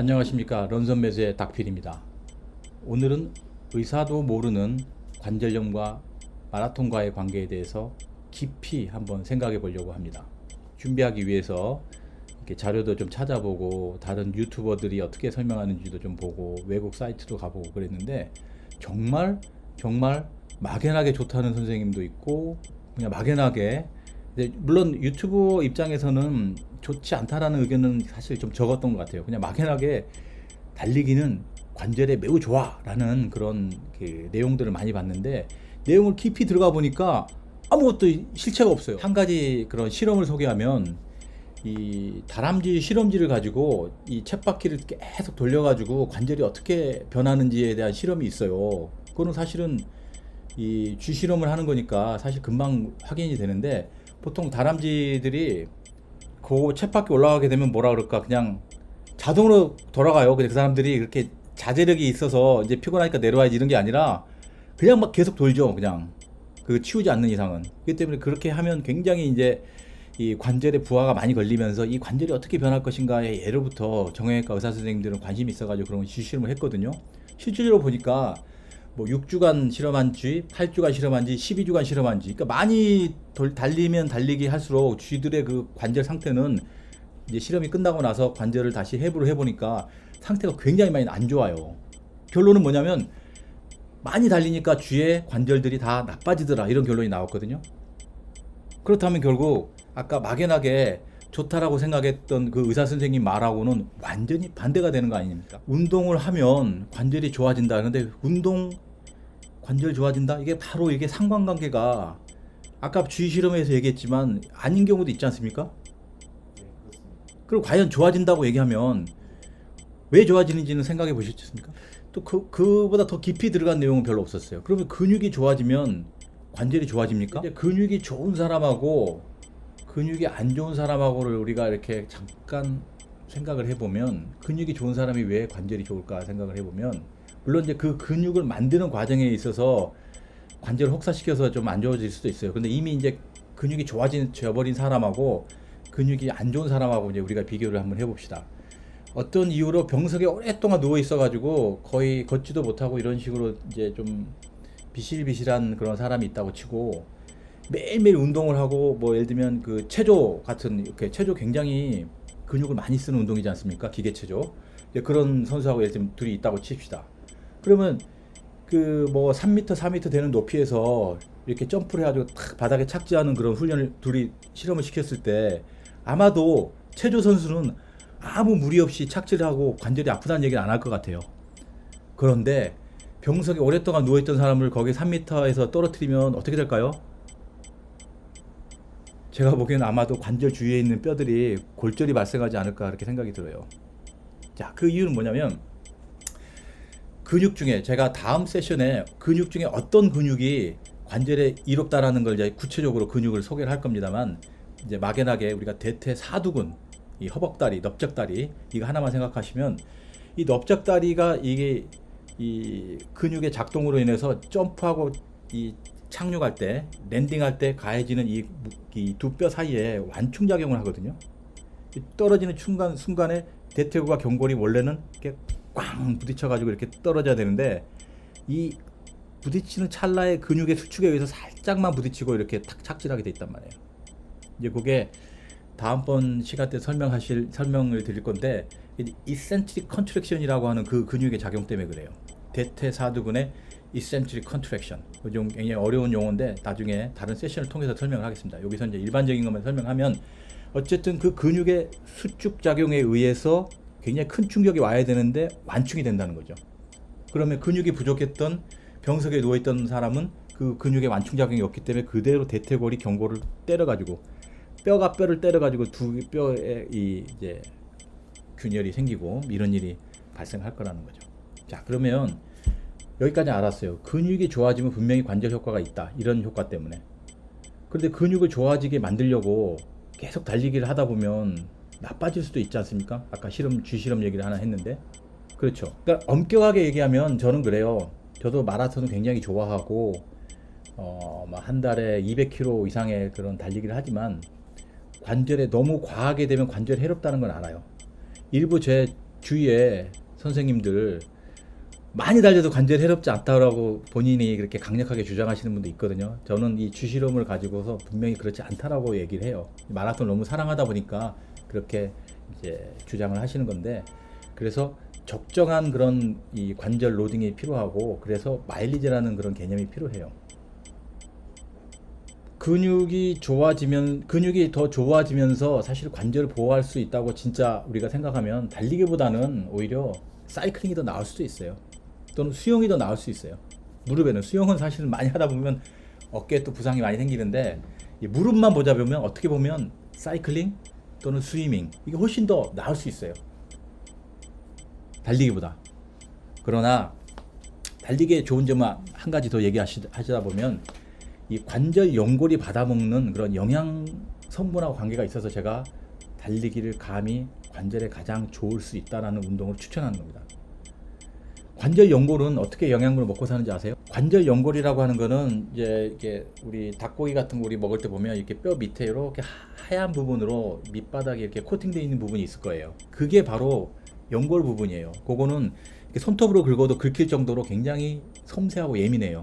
안녕하십니까. 런선매즈의 닥필입니다. 오늘은 의사도 모르는 관절염과 마라톤과의 관계에 대해서 깊이 한번 생각해 보려고 합니다. 준비하기 위해서 이렇게 자료도 좀 찾아보고 다른 유튜버들이 어떻게 설명하는지도 좀 보고 외국 사이트도 가보고 그랬는데 정말 막연하게 좋다는 선생님도 있고 그냥 막연하게, 물론 유튜버 입장에서는 좋지 않다라는 의견은 사실 좀 적었던 것 같아요. 그냥 막연하게 달리기는 관절에 매우 좋아라는 그런 그 내용들을 많이 봤는데, 내용을 깊이 들어가 보니까 아무것도 실체가 없어요. 한 가지 그런 실험을 소개하면, 이 다람쥐 실험지를 가지고 이 쳇바퀴를 계속 돌려가지고 관절이 어떻게 변하는지에 대한 실험이 있어요. 그거는 사실은 이 쥐 실험을 하는 거니까 사실 금방 확인이 되는데, 보통 다람쥐들이 그 쳇바퀴 올라가게 되면 뭐라 그럴까, 그냥 자동으로 돌아가요. 근데 그 사람들이 그렇게 자제력이 있어서 이제 피곤하니까 내려와야지 이런 게 아니라 그냥 막 계속 돌죠. 그냥 그 치우지 않는 이상은. 그렇기 때문에 그렇게 하면 굉장히 이제 이 관절에 부하가 많이 걸리면서 이 관절이 어떻게 변할 것인가에 예로부터 정형외과 의사 선생님들은 관심이 있어가지고 그런 실험을 했거든요. 실질적으로 보니까 뭐 6주간 실험한 쥐, 8주간 실험한 쥐, 12주간 실험한 쥐. 그러니까 많이 달리면 달리기 할수록 쥐들의 그 관절 상태는 이제 실험이 끝나고 나서 관절을 다시 해부를 해보니까 상태가 굉장히 많이 안 좋아요. 결론은 뭐냐면 많이 달리니까 쥐의 관절들이 다 나빠지더라, 이런 결론이 나왔거든요. 그렇다면 결국 아까 막연하게 좋다라고 생각했던 그 의사 선생님 말하고는 완전히 반대가 되는 거 아닙니까? 운동을 하면 관절이 좋아진다. 그런데 운동 관절 좋아진다? 이게 바로 이게 상관관계가 아까 쥐 실험에서 얘기했지만 아닌 경우도 있지 않습니까? 그리고 과연 좋아진다고 얘기하면 왜 좋아지는지는 생각해 보셨습니까? 또 그보다 더 깊이 들어간 내용은 별로 없었어요. 그러면 근육이 좋아지면 관절이 좋아집니까? 이제 근육이 좋은 사람하고 근육이 안 좋은 사람하고를 우리가 이렇게 잠깐 생각을 해보면, 근육이 좋은 사람이 왜 관절이 좋을까 생각을 해보면, 물론 이제 그 근육을 만드는 과정에 있어서 관절을 혹사시켜서 좀 안 좋아질 수도 있어요. 근데 이미 이제 근육이 좋아져버린 사람하고 근육이 안 좋은 사람하고 이제 우리가 비교를 한번 해봅시다. 어떤 이유로 병석에 오랫동안 누워 있어가지고 거의 걷지도 못하고 이런 식으로 이제 좀 비실비실한 그런 사람이 있다고 치고, 매일매일 운동을 하고 뭐 예를 들면 그 체조 같은, 이렇게 체조 굉장히 근육을 많이 쓰는 운동이지 않습니까? 기계 체조. 그런 선수하고 예를 들면 둘이 있다고 칩시다. 그러면 그 뭐 3m, 4m 되는 높이에서 이렇게 점프를 해가지고 탁 바닥에 착지하는 그런 훈련을 둘이 실험을 시켰을 때 아마도 체조 선수는 아무 무리 없이 착지를 하고 관절이 아프다는 얘기는 안 할 것 같아요. 그런데 병석에 오랫동안 누워있던 사람을 거기 3m에서 떨어뜨리면 어떻게 될까요? 제가 보기에는 아마도 관절 주위에 있는 뼈들이 골절이 발생하지 않을까 그렇게 생각이 들어요. 자, 그 이유는 뭐냐면, 근육 중에 제가 다음 세션에 근육 중에 어떤 근육이 관절에 이롭다라는 걸 이제 구체적으로 근육을 소개를 할 겁니다만, 이제 막연하게 우리가 대퇴사두근, 이 허벅다리, 넓적다리 이거 하나만 생각하시면, 이 넓적다리가 이게 이 근육의 작동으로 인해서 점프하고 이 착륙할 때, 랜딩할 때 가해지는 이 두 뼈 사이에 완충작용을 하거든요. 떨어지는 순간에 대퇴구가 경골이 원래는 이렇게 꽝 부딪혀가지고 이렇게 떨어져야 되는데, 이 부딪히는 찰나에 근육의 수축에 의해서 살짝만 부딪히고 이렇게 탁 착지하게 돼 있단 말이에요. 이제 그게 다음번 시간 때 설명을 드릴 건데, 이센트릭 컨트랙션이라고 하는 그 근육의 작용 때문에 그래요. 대퇴사두근의 이센트릭 컨트랙션. 좀 굉장히 어려운 용어인데 나중에 다른 세션을 통해서 설명을 하겠습니다. 여기서 이제 일반적인 것만 설명하면, 어쨌든 그 근육의 수축 작용에 의해서 굉장히 큰 충격이 와야 되는데 완충이 된다는 거죠. 그러면 근육이 부족했던 병석에 누워있던 사람은 그 근육의 완충 작용이 없기 때문에 그대로 대퇴골이 경골을 때려가지고, 뼈가 뼈를 때려가지고 두 뼈에 이제 균열이 생기고 이런 일이 발생할 거라는 거죠. 자, 그러면 여기까지 알았어요. 근육이 좋아지면 분명히 관절 효과가 있다, 이런 효과 때문에. 그런데 근육을 좋아지게 만들려고 계속 달리기를 하다 보면 나빠질 수도 있지 않습니까? 아까 쥐실험 얘기를 하나 했는데. 그렇죠. 그러니까 엄격하게 얘기하면 저는 그래요. 저도 마라톤을 굉장히 좋아하고 한 달에 200km 이상의 그런 달리기를 하지만 관절에 너무 과하게 되면 관절이 해롭다는 건 알아요. 일부 제 주위에 선생님들 많이 달려도 관절이 해롭지 않다라고 본인이 그렇게 강력하게 주장하시는 분도 있거든요. 저는 이 주실험을 가지고서 분명히 그렇지 않다라고 얘기를 해요. 마라톤 너무 사랑하다 보니까 그렇게 이제 주장을 하시는 건데, 그래서 적정한 그런 이 관절 로딩이 필요하고, 그래서 마일리지라는 그런 개념이 필요해요. 근육이 더 좋아지면서 사실 관절을 보호할 수 있다고 진짜 우리가 생각하면 달리기보다는 오히려 사이클링이 더 나을 수도 있어요. 또는 수영이 더 나을 수 있어요. 무릎에는 수영은 사실 많이 하다 보면 어깨에 또 부상이 많이 생기는데, 이 무릎만 보자 보면 어떻게 보면 사이클링 또는 스위밍, 이게 훨씬 더 나을 수 있어요, 달리기보다. 그러나 달리기의 좋은 점은 한 가지 더 얘기하시다 보면, 이 관절 연골이 받아먹는 그런 영양 성분하고 관계가 있어서 제가 달리기를 감히 관절에 가장 좋을 수 있다라는 운동을 추천하는 겁니다. 관절 연골은 어떻게 영양분을 먹고 사는지 아세요? 관절 연골이라고 하는 거는 이제 이게 우리 닭고기 같은 거 우리 먹을 때 보면 이렇게 뼈 밑에 이렇게 하얀 부분으로 밑바닥에 이렇게 코팅되어 있는 부분이 있을 거예요. 그게 바로 연골 부분이에요. 그거는 이렇게 손톱으로 긁어도 긁힐 정도로 굉장히 섬세하고 예민해요.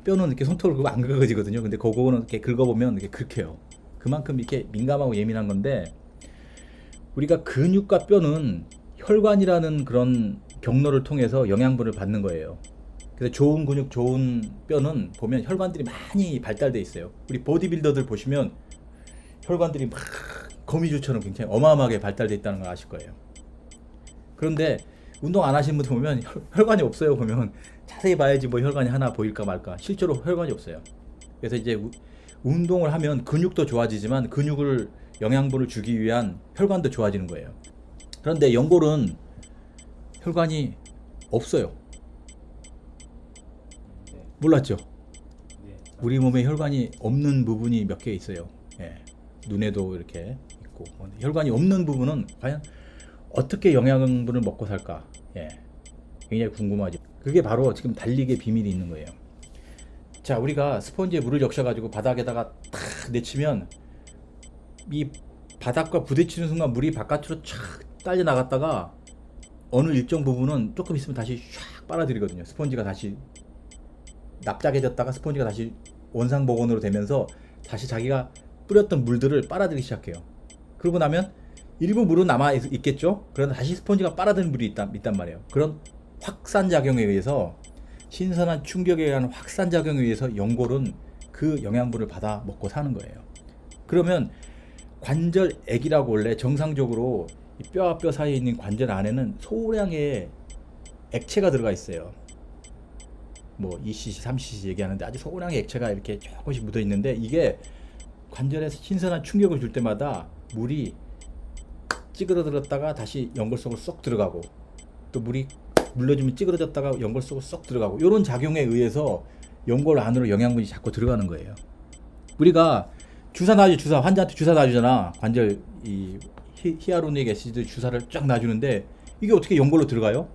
뼈는 이렇게 손톱으로 긁으면 안 긁어지거든요. 근데 그거는 이렇게 긁어보면 이렇게 긁혀요. 그만큼 이렇게 민감하고 예민한 건데, 우리가 근육과 뼈는 혈관이라는 그런 경로를 통해서 영양분을 받는 거예요. 그래서 좋은 근육, 좋은 뼈는 보면 혈관들이 많이 발달돼 있어요. 우리 보디빌더들 보시면 혈관들이 막 거미줄처럼 굉장히 어마어마하게 발달돼 있다는 걸 아실 거예요. 그런데 운동 안 하시는 분들 보면 혈관이 없어요. 보면 자세히 봐야지 뭐 혈관이 하나 보일까 말까. 실제로 혈관이 없어요. 그래서 이제 운동을 하면 근육도 좋아지지만 근육을 영양분을 주기 위한 혈관도 좋아지는 거예요. 그런데 연골은 혈관이 없어요. 몰랐죠? 우리 몸에 혈관이 없는 부분이 몇 개 있어요. 예. 눈에도 이렇게 있고. 혈관이 없는 부분은 과연 어떻게 영양분을 먹고 살까? 예. 굉장히 궁금하죠. 그게 바로 지금 달리기의 비밀이 있는 거예요. 자, 우리가 스펀지에 물을 적셔가지고 바닥에다가 탁 내치면 이 바닥과 부딪히는 순간 물이 바깥으로 촥 딸려 나갔다가 어느 일정 부분은 조금 있으면 다시 샥 빨아들이거든요. 스펀지가 다시 납작해졌다가 스펀지가 다시 원상복원으로 되면서 다시 자기가 뿌렸던 물들을 빨아들이기 시작해요. 그러고 나면 일부 물은 남아 있겠죠. 그러나 다시 스펀지가 빨아들인 물이 있단 말이에요. 그런 확산작용에 의해서, 신선한 충격에 의한 확산작용에 의해서 연골은 그 영양분을 받아 먹고 사는 거예요. 그러면 관절액이라고 원래 정상적으로 이 뼈와 뼈 사이에 있는 관절 안에는 소량의 액체가 들어가 있어요. 뭐 2cc, 3cc 얘기하는데 아주 소량의 액체가 이렇게 조금씩 묻어 있는데, 이게 관절에 신선한 충격을 줄 때마다 물이 찌그러들었다가 다시 연골 속으로 쏙 들어가고, 또 물이 물러주면 찌그러졌다가 연골 속으로 쏙 들어가고, 이런 작용에 의해서 연골 안으로 영양분이 자꾸 들어가는 거예요. 우리가 환자한테 주사 놔주잖아. 관절 이 히아루로닉 애시드 주사를 쫙 놔주는데 이게 어떻게 연골로 들어가요?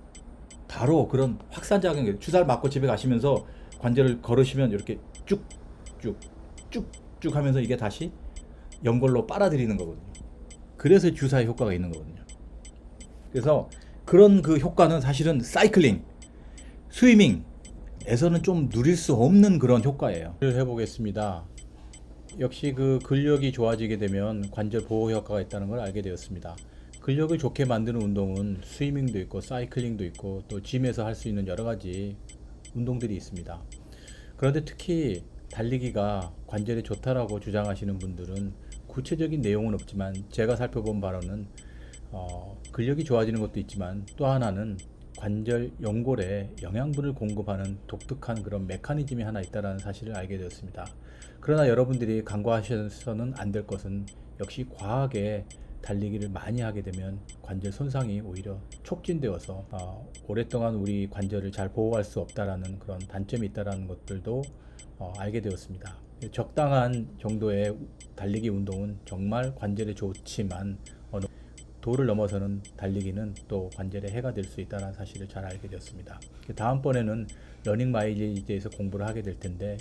바로 그런 확산작용이에요. 주사를 맞고 집에 가시면서 관절을 걸으시면 이렇게 쭉쭉쭉쭉 하면서 이게 다시 연골로 빨아들이는 거거든요. 그래서 주사의 효과가 있는 거거든요. 그래서 그런 그 효과는 사실은 사이클링, 스위밍에서는 좀 누릴 수 없는 그런 효과예요. 해보겠습니다. 역시 그 근력이 좋아지게 되면 관절 보호 효과가 있다는 걸 알게 되었습니다. 근력을 좋게 만드는 운동은 스위밍도 있고 사이클링도 있고 또 짐에서 할 수 있는 여러 가지 운동들이 있습니다. 그런데 특히 달리기가 관절에 좋다라고 주장하시는 분들은 구체적인 내용은 없지만, 제가 살펴본 바로는 근력이 좋아지는 것도 있지만 또 하나는 관절 연골에 영양분을 공급하는 독특한 그런 메커니즘이 하나 있다는 사실을 알게 되었습니다. 그러나 여러분들이 간과하셔서는 안 될 것은, 역시 과하게 달리기를 많이 하게 되면 관절 손상이 오히려 촉진되어서 오랫동안 우리 관절을 잘 보호할 수 없다라는 그런 단점이 있다라는 것들도 알게 되었습니다. 적당한 정도의 달리기 운동은 정말 관절에 좋지만 도를 넘어서는 달리기는 또 관절에 해가 될 수 있다는 사실을 잘 알게 되었습니다. 다음번에는 러닝 마일리지에 대해서 공부를 하게 될 텐데,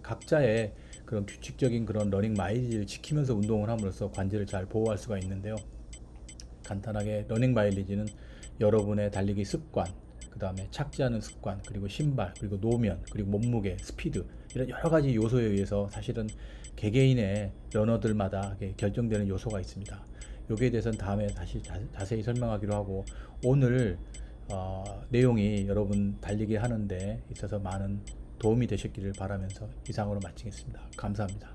각자의 그런 규칙적인 그런 러닝 마일리지를 지키면서 운동을 함으로써 관절을 잘 보호할 수가 있는데요. 간단하게 러닝 마일리지는 여러분의 달리기 습관, 그 다음에 착지하는 습관, 그리고 신발, 그리고 노면, 그리고 몸무게, 스피드, 이런 여러 가지 요소에 의해서 사실은 개개인의 러너들마다 결정되는 요소가 있습니다. 여기에 대해서는 다음에 다시 자세히 설명하기로 하고, 오늘 내용이 여러분 달리기 하는데 있어서 많은 도움이 되셨기를 바라면서 이상으로 마치겠습니다. 감사합니다.